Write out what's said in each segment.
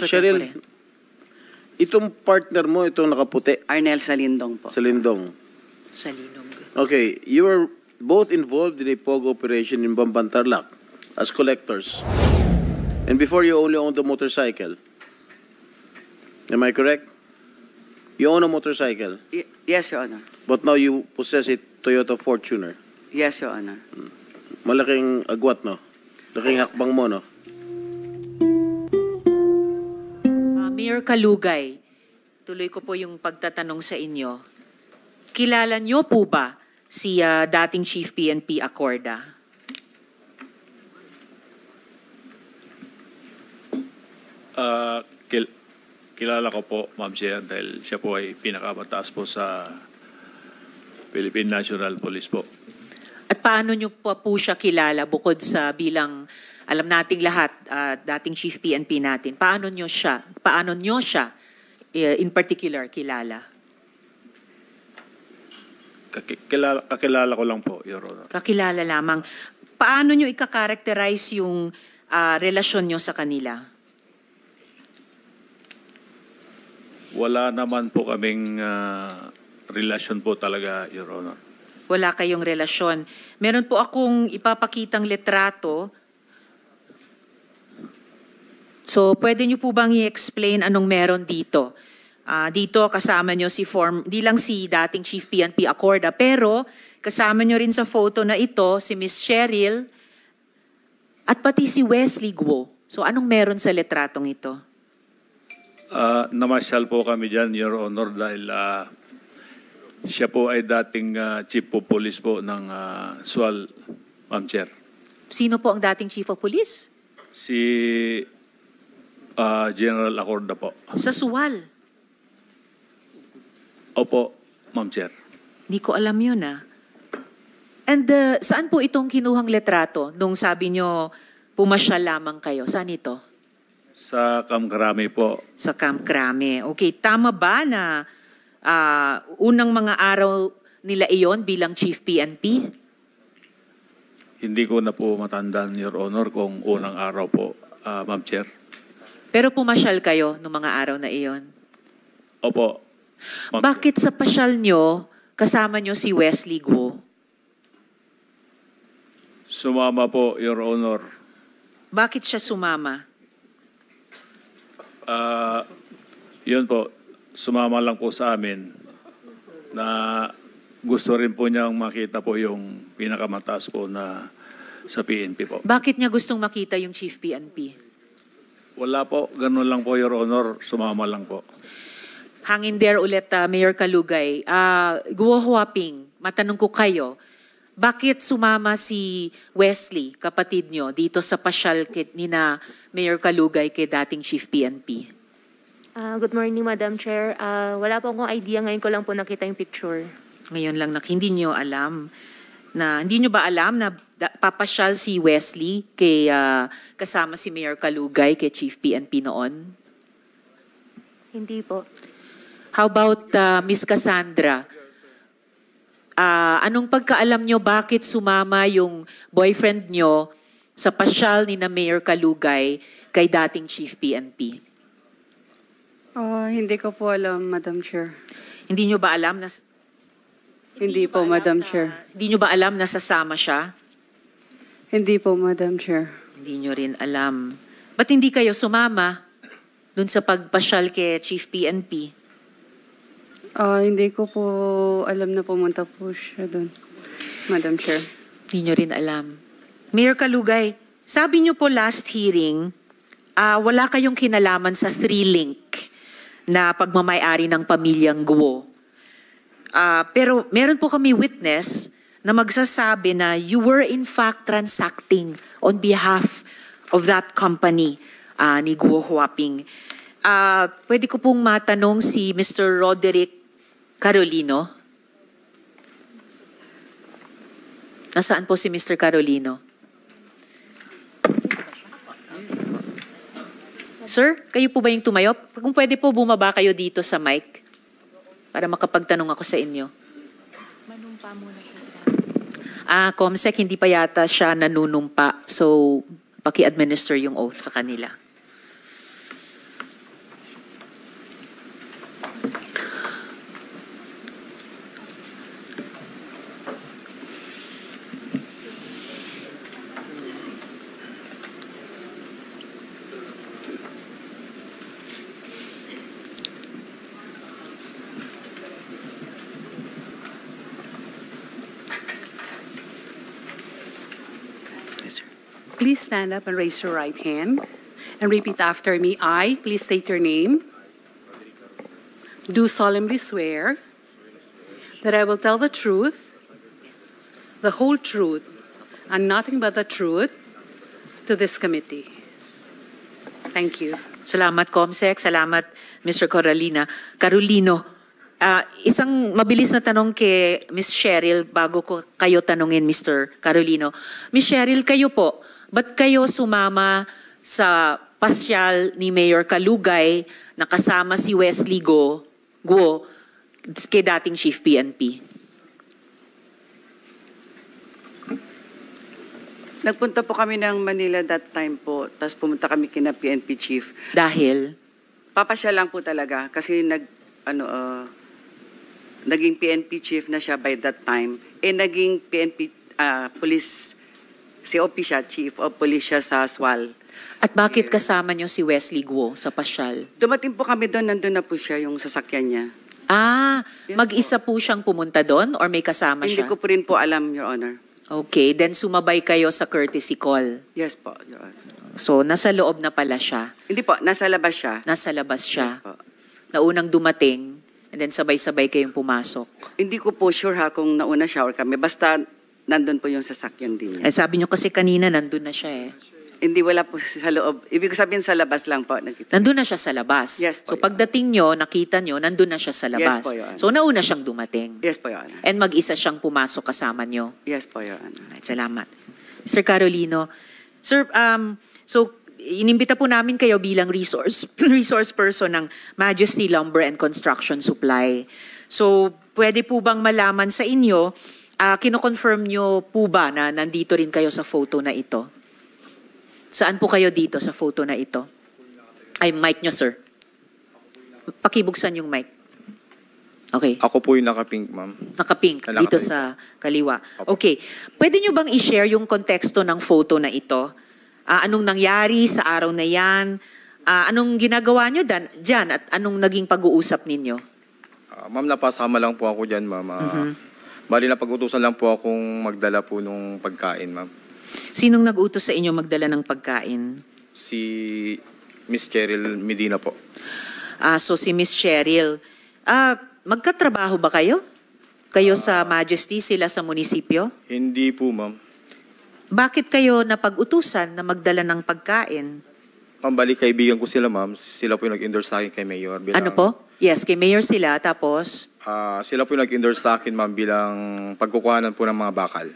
pro Cheryl, tempore. itong partner mo, itong nakaputi, Arnel Salindong po. sa Lindong. Sa Linog. Okay, you were both involved in a POG operation in Bambantarlac as collectors. And before you only owned the motorcycle. Am I correct? You own a motorcycle, Yes, Your Honor. but now you possess a Toyota Fortuner. Yes, Your Honor. Malaking agwat, no? Laking hakbang mo, no? Mayor Kalugay, tuloy ko po yung pagtatanong sa inyo. Kilala niyo po ba si dating Chief PNP Acorda? Kilala ko po, Ma'am Chair, dahil siya po ay pinakamataas po sa Philippine National Police po. At paano niyo po siya kilala bukod sa bilang, alam nating lahat, dating Chief PNP natin, paano niyo siya in particular kilala? Kakilala ko lang po, Your Honor. Kakilala lamang. Paano niyo ika-characterize yung relasyon niyo sa kanila? Wala naman po kaming relasyon po talaga, Your Honor. Wala kayong relasyon. Meron po akong ipapakitang litrato. So, pwede niyo po bang i-explain anong meron dito? Dito kasama niyo di lang si dating Chief PNP Acorda, pero kasama niyo rin sa photo na ito si Miss Cheryl at pati si Wesley Guo. So, anong meron sa litratong ito? Namasyal po kami dyan, Your Honor, dahil siya po ay dating Chief of Police po ng SWAL, Ma'am Chair. Sino po ang dating Chief of Police? Si General Acorda po. Sa SWAL. Opo, Ma'am Chair. Hindi ko alam yun And saan po itong kinuhang litrato nung sabi nyo pumasyal lamang kayo? Saan ito? Sa Camp Crame po. Sa Camp Crame. Okay, tama ba na unang mga araw nila iyon bilang Chief PNP? Hindi ko na po matandaan, Your Honor, kung unang araw po, Ma'am Chair. Pero pumasyal kayo nung mga araw na iyon? Opo. Bakit sa pasyal nyo, kasama nyo si Wesley Guo? Sumama po, Your Honor. Bakit siya sumama? Yun po, sumama lang po sa amin na gusto rin po niyang makita po yung pinakamataas po na sa PNP po. Bakit niya gustong makita yung Chief PNP? Wala po, ganun lang po, Your Honor, sumama lang po. Hangin there ulit, Mayor Kalugay. Guo Huaping, matanong ko kayo, bakit sumama si Wesley, kapatid nyo, dito sa pasyal ni na Mayor Kalugay kay dating Chief PNP? Good morning, Madam Chair. Wala po akong idea. Ngayon ko lang po nakita yung picture. Ngayon lang hindi nyo alam na, hindi nyo ba alam na papasyal si Wesley kay kasama si Mayor Kalugay kay Chief PNP noon? Hindi po. How about Miss Cassandra? Anong pagkaalam nyo bakit sumama yung boyfriend nyo sa pasyal ni na Mayor Kalugay kay dating Chief PNP? Hindi ko po alam, Madam Chair. Hindi nyo ba alam na... Hindi po, Madam Chair. Hindi nyo ba alam na sasama siya? Hindi po, Madam Chair. Hindi nyo rin alam. Ba't hindi kayo sumama dun sa pagpasyal kay Chief PNP? Hindi ko po alam na pumunta po siya doon, Madam Chair. Hindi nyo rin alam. Mayor Kalugay, sabi nyo po last hearing, wala kayong kinalaman sa 3-link na pagmamayari ng pamilyang Guo. Pero meron po kami witness na magsasabi na you were in fact transacting on behalf of that company ni Guo Huaping. Pwede ko pong matanong si Mr. Roderick Carolino. Nasaan po si Mr. Carolino? Sir, kayo po ba yung tumayo? Kung pwede po, bumaba kayo dito sa mic para makapagtanong ako sa inyo. Manumpa muna siya sa... Comsec, hindi pa yata siya nanunumpa. So, paki-administer yung oath sa kanila. please stand up and raise your right hand and repeat after me. I, please state your name, do solemnly swear that I will tell the truth, the whole truth, and nothing but the truth to this committee. Thank you. Salamat, Comsec. Salamat, Mr. Carolino. Isang mabilis na tanong kay Ms. Cheryl bago ko kayo tanungin, Mr. Carolino. Ms. Cheryl, kayo po, ba't kayo sumama sa pasyal ni Mayor Kalugay na kasama si Wesley Guo kay dating Chief PNP? Nagpunta po kami ng Manila that time po, tapos pumunta kami kina PNP Chief. Dahil? Papasya lang po talaga kasi naging PNP Chief na siya by that time. Naging PNP Police, COP siya, Chief of Police siya sa SWAL. At bakit kasama niyo si Wesley Guo sa pasyal? Dumating po kami doon, nandun na po siya, yung sasakyan niya. Yes, mag-isa po siyang pumunta doon or may kasama Hindi siya? ko po rin po alam, Your Honor. Okay, then sumabay kayo sa courtesy call. Yes po, Your Honor. So, nasa loob na pala siya. Hindi po, nasa labas siya. Nasa labas siya. Yes po. Naunang dumating, and then sabay-sabay kayong pumasok. Hindi ko po sure ha kung nauna siya or kami. Basta nandun po yung sasakyan din niya. Sabi niyo kasi kanina, nandun na siya eh. Hindi, wala po sa loob. Ibig ko sabihin sa labas lang po. Nakita. Nandun na siya sa labas. Yes po, So, pagdating niyo, nakita niyo, nandun na siya sa labas. po, Your Honor. So, nauna siyang dumating. Yes po, Your Honor. And mag-isa siyang pumasok kasama niyo. Yes po, Your Honor. Alright, salamat. Mr. Carolino, sir, so inimbita po namin kayo bilang resource person ng Majesty Lumber and Construction Supply. So, pwede po bang malaman sa inyo, kino-confirm nyo po ba na nandito rin kayo sa photo na ito? Saan po kayo dito sa photo na ito? Ay, mic nyo, sir. Pakibuksan yung mic. Okay. Ako po yung naka-pink, ma'am. Nakapink, Naka-pink. dito sa kaliwa. Opo. Okay. Pwede nyo bang i-share yung konteksto ng photo na ito? Anong nangyari sa araw na yan? Anong ginagawa nyo dyan at anong naging pag-uusap ninyo? Ma'am, napasama lang po ako dyan, ma'am. Bali na pag-utusan lang po akong magdala po nung pagkain, ma'am. Sinong nag-utos sa inyo magdala ng pagkain? Si Miss Cheryl Medina po. So si Miss Cheryl, magkatrabaho ba kayo? Kayo sa Majesty, sila sa munisipyo? Hindi po, ma'am. Bakit kayo napag-utusan na magdala ng pagkain? Ma'am, bali kaibigan ko sila, ma'am. Sila po yung nag-endorse sa akin kay Mayor. Bilang, Ano po? Yes, kay Mayor sila, tapos? Sila po yung nag-endorse sa akin, ma'am, bilang pagkukuhanan po ng mga bakal.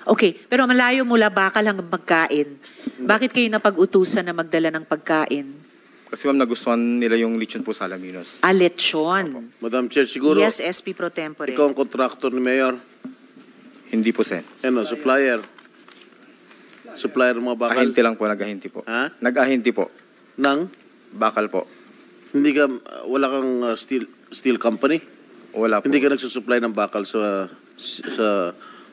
Okay, pero malayo mula bakal hanggang pagkain. Bakit kayo napag-utusan na magdala ng pagkain? Kasi, ma'am, nagustuhan nila yung lechon po sa Alaminos. Lechon. Madam Chair, siguro Yes, SP Pro Tempore. ikaw ang contractor ni Mayor. Hindi po, sen. Supplier. Supplier ng mga bakal. Ahinti lang po, nag-ahinti po. Ha? Nag-ahinti po. Nang? Bakal po. Wala kang steel company? Wala po. Hindi ka nagsusupply ng bakal sa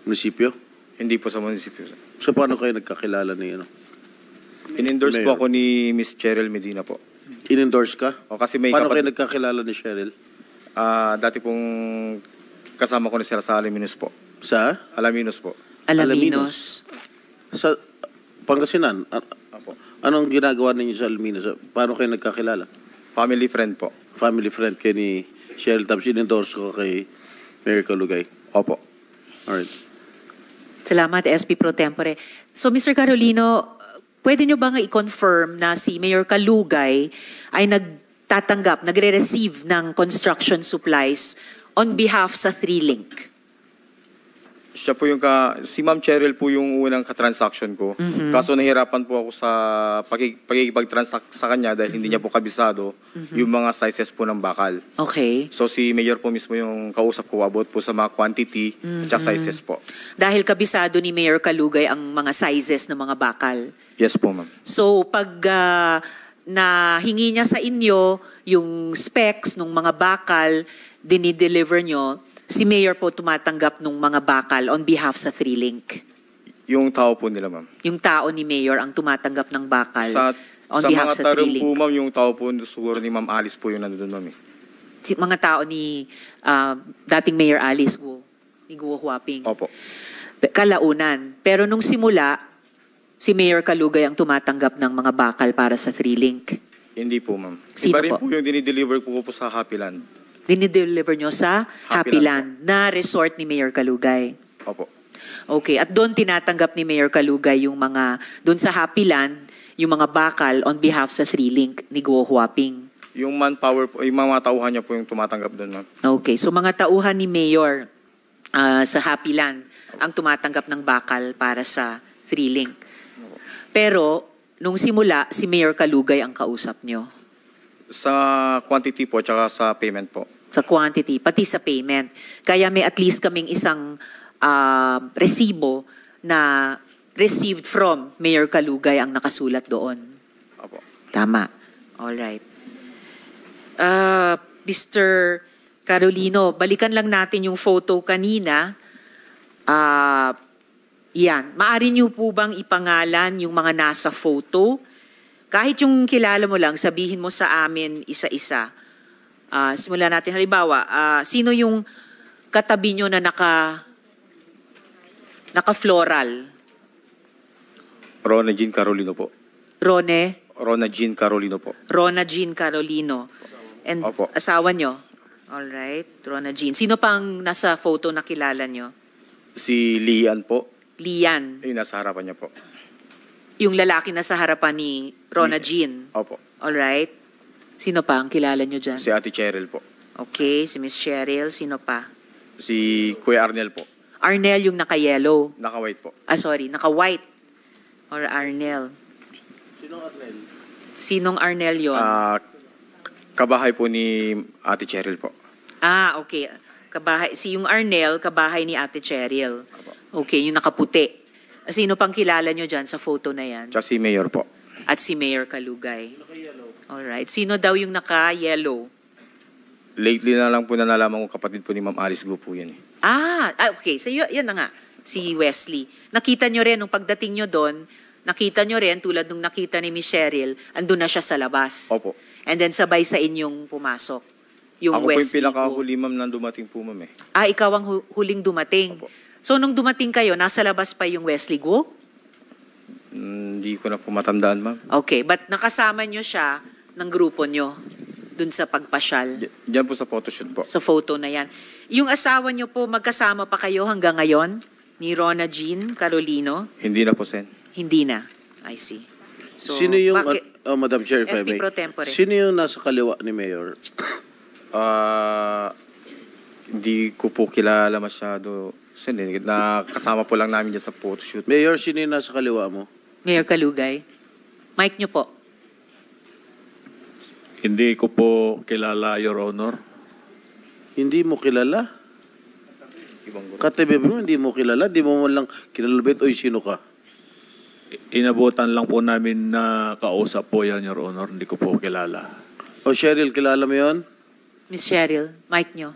munisipyo? Hindi po sa munisipyo. So paano kayo nagkakilala ni In-endorse Mayor. po ako ni Miss Cheryl Medina po. In-endorse ka? O kasi may Paano kayo kapat- nagkakilala ni Cheryl? dati pong kasama ko na sila sa Alaminos po. Sa? Alaminos po. Alaminos. Sa Pangasinan? Opo. Anong ginagawa ninyo sa Alaminos? Paano kayo nagkakilala? Family friend po. Family friend kayo ni Cheryl tapos in-endorse ko kay Mayor Kalugay. Opo. Alright. Salamat, SP Pro Tempore. So, Mr. Carolino, pwede nyo bang i-confirm na si Mayor Kalugay ay nagre-receive ng construction supplies on behalf sa 3Link? Siya po yung si Ma'am Cheryl po yung unang ka-transaction ko. Kaso nahirapan po ako sa pagkikipag-transact sa kanya dahil hindi niya po kabisado yung mga sizes po ng bakal. Okay. So si Mayor po mismo yung kausap ko about po sa mga quantity at saka sizes po. Dahil kabisado ni Mayor Kalugay ang mga sizes ng mga bakal. Yes po, ma'am. So, pag nahingi niya sa inyo yung specs ng mga bakal, dinideliver nyo, si Mayor po tumatanggap ng mga bakal on behalf sa 3Link. Yung tao po nila, ma'am. Yung tao ni Mayor ang tumatanggap ng bakal on Sa behalf mga sa tarong 3Link. po, ma'am, yung tao po siguro ni Ma'am Alice po yung nandun, ma'am. Mga tao ni dating Mayor Alice Guo, ni Guo Huaping. Opo. Kalaunan. Pero nung simula, si Mayor Kalugay ang tumatanggap ng mga bakal para sa 3-link? Hindi po, ma'am. Sino Iba rin po? po yung dinideliver ko po sa Happy Land. Dinideliver nyo sa Happy Happy Land na resort ni Mayor Kalugay. Opo. Okay, at doon tinatanggap ni Mayor Kalugay yung mga, doon sa Happy Land, yung mga bakal on behalf sa 3-link ni Guo Huaping. Yung manpower po, yung mga tauhan niya po yung tumatanggap doon, ma'am. Okay, so mga tauhan ni Mayor sa Happy Land ang tumatanggap ng bakal para sa 3-link. Pero, nung simula, si Mayor Kalugay ang kausap nyo. Sa quantity po, tsaka sa payment po. Sa quantity, pati sa payment. Kaya may at least kaming isang resibo na received from Mayor Kalugay ang nakasulat doon. Opo. Tama. Alright. Mr. Carolino, balikan lang natin yung photo kanina. Yan. Maari niyo po bang ipangalan yung mga nasa photo? Kahit yung kilala mo lang, sabihin mo sa amin isa-isa. Simulan natin. Halimbawa, sino yung katabi nyo na naka-floral? Rona Jean Carolino po. Rone? Rona Jean Carolino po. Rona Jean Carolino. And Opo. asawa nyo? Alright, Rona Jean. Sino pang nasa photo na kilala nyo? Si Lian po. Lian. Yung nasa harapan niya po. Yung lalaki na sa harapan ni Rona Jean. Opo. Alright. Sino pa ang kilala nyo dyan? Si Ate Cheryl po. Okay, si Miss Cheryl. Sino pa? Si Kuya Arnel po. Arnel yung naka-yellow. Naka-white po. Sorry, naka-white. Or Arnel. Sinong Arnel yun? Kabahay po ni Ate Cheryl po. Okay. Kabahay, yung Arnel, kabahay ni Ate Cheryl. Okay, yung nakaputi. Sino pang kilala nyo dyan sa photo na yan? Tsaka si Mayor po. At si Mayor Kalugay. Alright. Sino daw yung naka-yellow? Lately na lang po na nalaman ko kapatid po ni Ma'am Alice Go po yun eh. Okay. So yan na nga. Si Wesley. Nakita nyo rin, nung pagdating nyo doon, nakita nyo rin, tulad nung nakita ni Miss Cheryl, andun na siya sa labas. Opo. And then sabay sa inyong pumasok. Yung Ako po yung Wesley. pinakahuli ma'am na dumating po ma'am eh. Ikaw ang huling dumating. Opo. So nung dumating kayo, nasa labas pa yung Wesley Guo? Hindi ko na po matandaan ma'am. Okay, but nakasama nyo siya ng grupo nyo dun sa pagpasyal. Diyan po sa photoshoot po. Sa photo na yan. Yung asawa nyo po, magkasama pa kayo hanggang ngayon? Ni Rona Jean Carolino? Hindi na po, Sen. Hindi na. I see. So, Sino yung, bakit- Madam Chair, if I SP may. Pro Tempore. Sino yung nasa kaliwa ni Mayor? Hindi ko po kilala masyado. Sen, nakasama po lang namin dyan sa photoshoot. Mayor, sino yung nasa kaliwa mo? Mayor Kalugay? Mic nyo po. Hindi ko po kilala, Your Honor. Hindi mo kilala? Ibang grupo. Katabi mo, hindi mo kilala? Di mo man lang kinalabit, oy, sino ka? Inabutan lang po namin na kausap po yan, Your Honor. Hindi ko po kilala. O Cheryl, kilala mo yon? Miss Cheryl, mic nyo.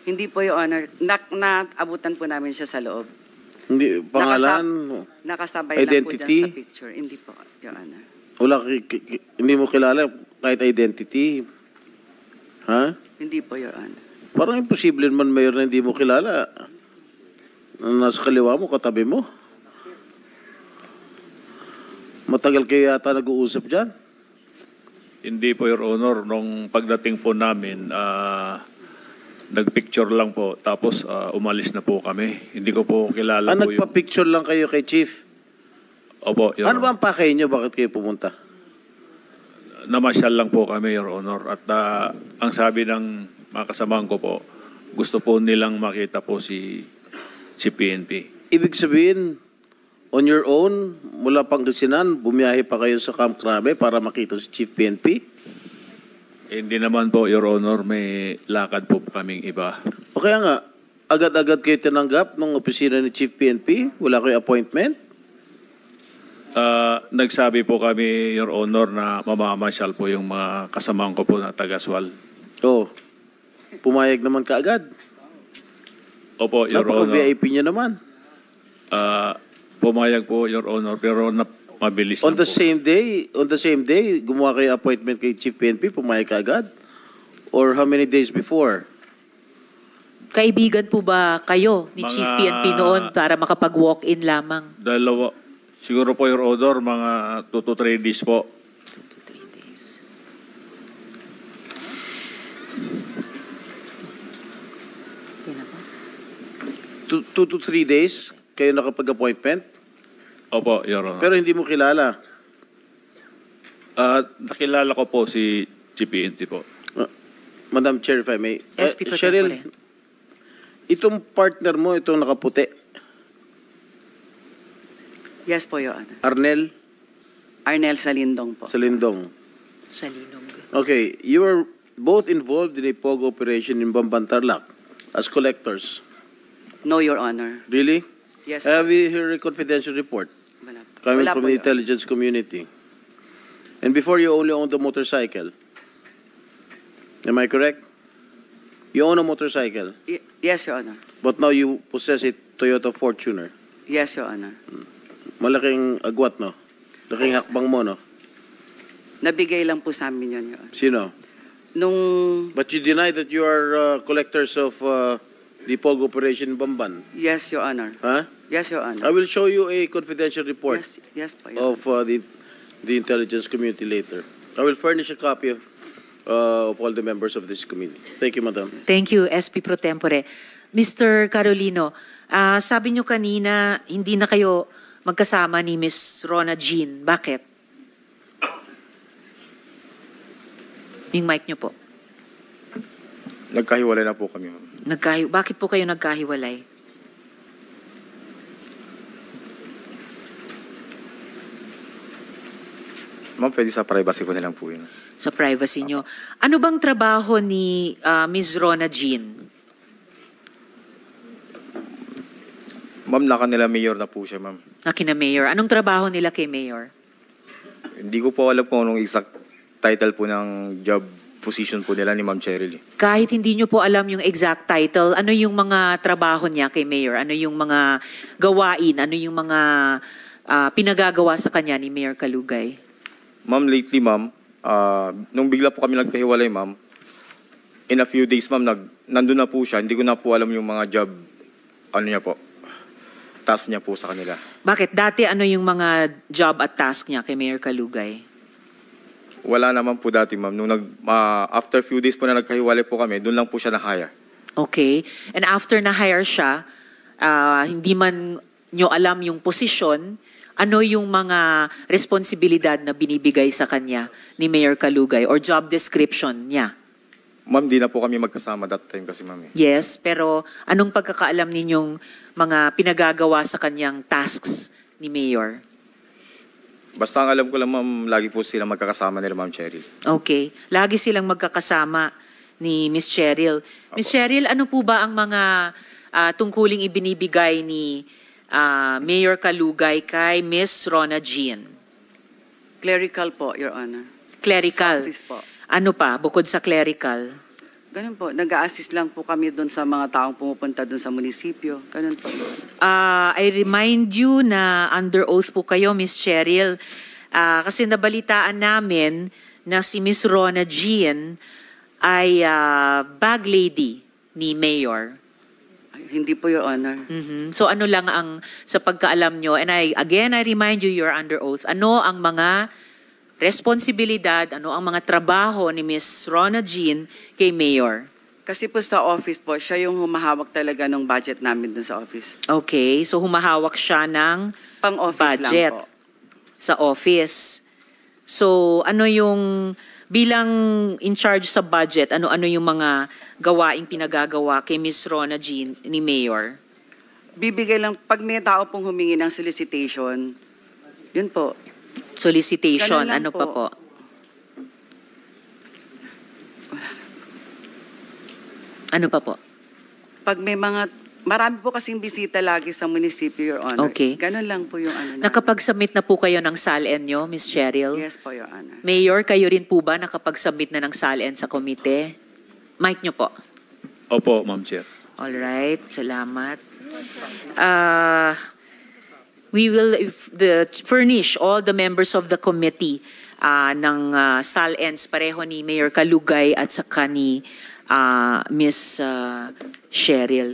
Hindi po, Your Honor. Naabutan po namin siya sa loob. Hindi, pangalan? Nakasabay lang po Identity? dyan sa picture. Hindi po, Your Honor. Wala, hindi mo kilala kahit identity. Ha? Hindi po, Your Honor. Parang imposible man, Mayor, na hindi mo kilala. Nasa kaliwa mo, katabi mo. Matagal kayo yata nag-uusap dyan. Hindi po, Your Honor. Nung pagdating po namin, nagpicture lang po. Tapos umalis na po kami. Hindi ko po kilala po yung... Nagpa-picture lang kayo kay Chief. Opo, Your Ano ba Honor. ang pakay nyo? Bakit kayo pumunta? Namasyal lang po kami, Your Honor. At ang sabi ng mga kasamahan ko po, gusto po nilang makita po si PNP. Ibig sabihin, on your own, mula Pangasinan, bumiyahe pa kayo sa Camp Crame para makita si Chief PNP? Hindi naman po, Your Honor. May lakad po kaming iba. O kaya nga, agad-agad kayo tinanggap ng opisina ni Chief PNP? Wala kayo appointment? Nagsabi po kami, Your Honor, na mamamasyal po yung mga kasamahan ko po na taga-Swal. Oh, pumayag naman kaagad. Opo, Your Honor. Napaka-VIP niya naman. Pumayag po, Your Honor, pero mabilis On lang the po. same day, gumawa kayo appointment kay Chief PNP, pumayag kaagad? Or how many days before? Kaibigan po ba kayo ni Mga- Chief PNP noon para makapag-walk-in lamang? Siguro po, Your Honor, mga 2 to 3 days po. 2 to 3 days. Yan na ba? 2 to 3 days kayo nakapag-appointment? Opo, Your Honor. Pero hindi mo kilala. Nakilala ko po si GPNT po. Madam Chair, if I may. SP Pro Cheryl, Tempore. itong partner mo, itong nakaputi, Yes po, Your Honor. Arnel Arnel Salindong po. Salindong. Sa Linong. Okay, you were both involved in a POG operation in Bambantarlac as collectors. No, Your Honor. Really? Yes Have po. you heard a confidential report Wala po. coming Wala from po, the Your- intelligence community? And before you only owned the motorcycle. Am I correct? You own a motorcycle, Yes, Your Honor. but now you possess a Toyota Fortuner. Yes, Your Honor. Malaking agwat, no? Laking hakbang mo, no? Nabigay lang po sa amin yun, Your Honor. Sino? Nung, But you deny that you are collectors of the POG operation in Bamban. yes, Your Honor. Huh? Yes, Your I Honor. will show you a confidential report Yes, yes po, Your of the intelligence community later. I will furnish a copy of all the members of this committee. Thank you, Madam. Thank you, SP Pro Tempore. Mr. Carolino, sabi nyo kanina, hindi na kayo magkasama ni Miss Rona Jean. Bakit? Yung mic nyo po. Nagkahiwalay na po kami, ma'am. Bakit po kayo nagkahiwalay? Ma'am, pwede sa privacy ko na lang po yun. Sa privacy nyo. Ano bang trabaho ni Miss Rona Jean? Ma'am, naka nila mayor na po siya, ma'am. Na kina Mayor? Anong trabaho nila kay Mayor? Hindi ko po alam kung anong exact title po ng job position po nila ni Ma'am Cheryl. Kahit hindi nyo po alam yung exact title, ano yung mga trabaho niya kay Mayor? Ano yung mga gawain? Ano yung mga pinagagawa sa kanya ni Mayor Kalugay? Ma'am, lately, ma'am, nung bigla po kami nagkahiwalay, ma'am, in a few days, ma'am, nandun na po siya. Hindi ko na po alam yung mga job, ano niya po, task niya po sa kanila. Bakit? Dati ano yung mga job at task niya kay Mayor Kalugay? Wala naman po dati, ma'am. Nung after few days po na nagkahiwalay po kami, doon lang po siya na-hire. Okay. And after na-hire siya, hindi man nyo alam yung posisyon, ano yung mga responsibilidad na binibigay sa kanya ni Mayor Kalugay or job description niya? Ma'am, di na po kami magkasama that time kasi, ma'am. Yes, pero anong pagkakaalam ninyong mga pinagagawa sa kanyang tasks ni Mayor? Basta ang alam ko lang, ma'am, lagi po sila magkakasama nila, Ma'am Cheryl. Okay. Lagi silang magkakasama ni Miss Cheryl. Miss Cheryl, ano po ba ang mga tungkuling ibinibigay ni Mayor Kalugay kay Miss Rona Jean? clerical po, Your Honor. Clerical. Sa office po. Ano pa, bukod sa clerical? Ganun po. Nag-a-assist lang po kami doon sa mga taong pumupunta doon sa munisipyo. Ganun po, Your Honor. I remind you na under oath po kayo, Miss Cheryl, kasi nabalitaan namin na si Miss Rona Jean ay bag lady ni Mayor. Ay, hindi po, Your Honor. Mhm. So ano lang ang sa pagkaalam nyo, and I remind you, you're under oath, ano ang mga responsibilidad, ano ang mga trabaho ni Miss Rona Jean kay Mayor? Kasi po sa office po, siya yung humahawak talaga ng budget namin doon sa office. Okay, so humahawak siya ng Pang-office budget lang po. sa office. So ano yung, bilang in charge sa budget, ano-ano yung mga gawaing pinagagawa kay Miss Rona Jean ni Mayor? Bibigay lang, pag may tao pong humingi ng solicitation, yun po. Solicitation, Ganun lang ano pa po? Ano pa po? Pag may mga, marami po kasing bisita lagi sa munisipyo, Your Honor. Okay. Ganun lang po yung ano namin. Nakapag-submit na po kayo ng SALN nyo, Miss Cheryl? Yes po, Your Honor. Mayor, kayo rin po ba nakapag-submit na ng SALN sa komite? Mic nyo po. Opo, Ma'am Chair. Alright, salamat. We will furnish all the members of the committee ng SALNs, pareho ni Mayor Kalugay at saka ni Miss Cheryl.